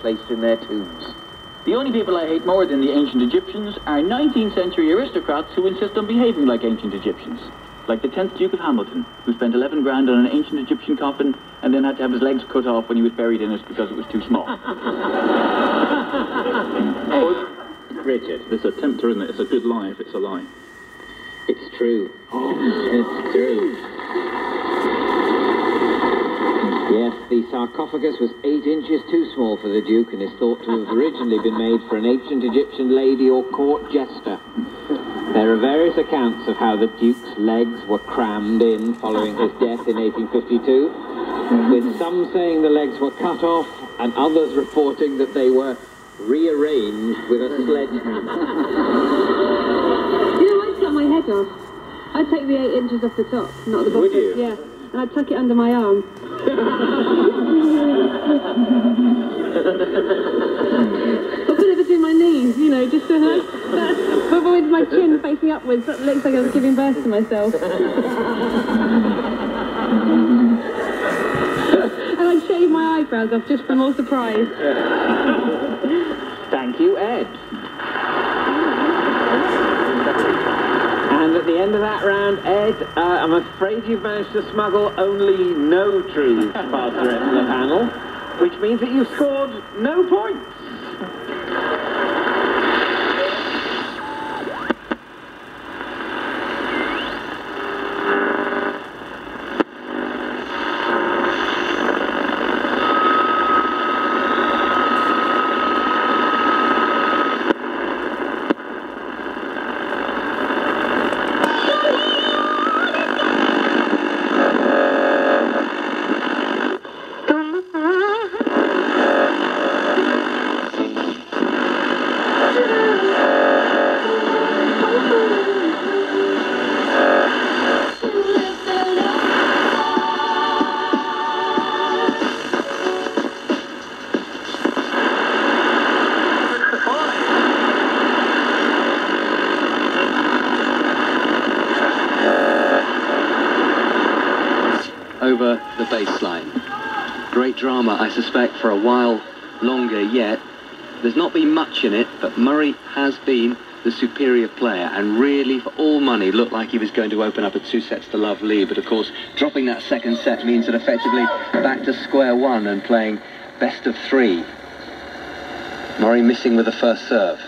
placed in their tombs. The only people I hate more than the ancient Egyptians are 19th century aristocrats who insist on behaving like ancient Egyptians. Like the 10th Duke of Hamilton, who spent 11 grand on an ancient Egyptian coffin and then had to have his legs cut off when he was buried in it because it was too small. Richard, there's a tempter in it. It's a good lie if it's a lie. It's true. It's true. Yes, the sarcophagus was 8 inches too small for the Duke and is thought to have originally been made for an ancient Egyptian lady or court jester. There are various accounts of how the Duke's legs were crammed in following his death in 1852, with some saying the legs were cut off and others reporting that they were rearranged with a sledgehammer. You know, I'd cut my head off. I'd take the 8 inches off the top, not the bottom. Would you? Yeah, and I'd tuck it under my arm. Or put it between my knees, you know, just to avoid my chin facing upwards. That looks like I was giving birth to myself. And I'd shave my eyebrows off just for more surprise. Thank you, Ed. And at the end of that round, Ed, I'm afraid you've managed to smuggle only no truths past the rest of the panel, which means that you've scored no points. Over the baseline. Great drama, I suspect, for a while longer yet. There's not been much in it, but Murray has been the superior player and really, for all money, looked like he was going to open up a 2-sets-to-love lead. But of course, dropping that second set means that effectively back to square one and playing best of 3. Murray missing with the first serve.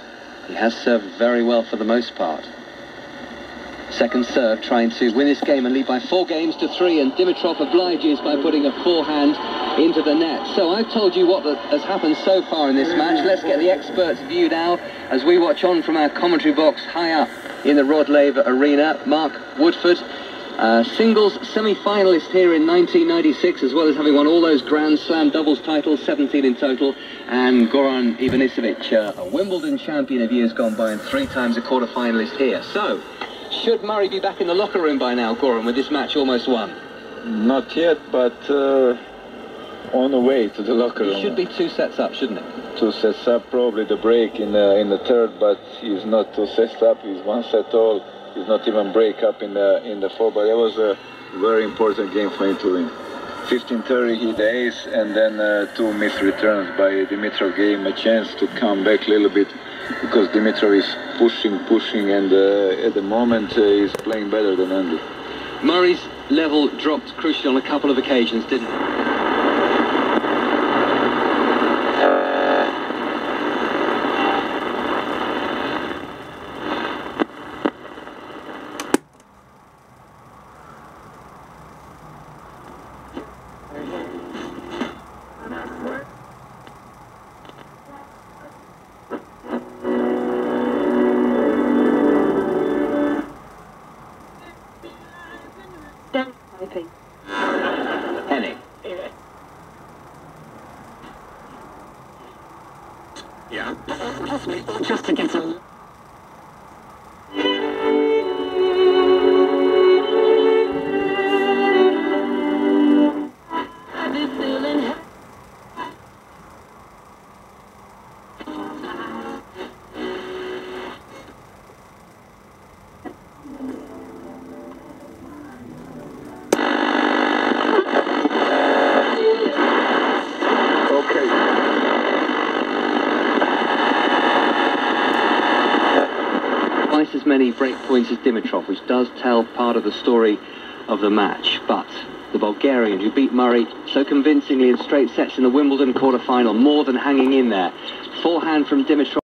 He has served very well for the most part. Second serve, trying to win this game and lead by 4 games to 3, and Dimitrov obliges by putting a forehand into the net. So I've told you what has happened so far in this match. Let's get the experts' view now as we watch on from our commentary box high up in the Rod Laver Arena. Mark Woodford, singles semi-finalist here in 1996, as well as having won all those Grand Slam doubles titles, 17 in total, and Goran Ivanisevic, a Wimbledon champion of years gone by and 3 times a quarter-finalist here. So, should Murray be back in the locker room by now, Goran, with this match almost won? Not yet, but on the way to the locker room. He should be 2 sets up, shouldn't it? 2 sets up, probably the break in the third, but he's not 2 sets up. He's 1 set all. He's not even break up in the 4. But it was a very important game for him to win. 15-30 he the ace, and then 2 missed returns by Dimitrov gave him a chance to come back a little bit, because Dimitrov is pushing, and at the moment he's playing better than Andy. Murray's level dropped crucially on a couple of occasions, didn't it? Henning. Yeah. Just to get some. I've been feeling. as many break points as Dimitrov, which does tell part of the story of the match. But the Bulgarian, who beat Murray so convincingly in straight sets in the Wimbledon quarter-final, more than hanging in there. Forehand from Dimitrov.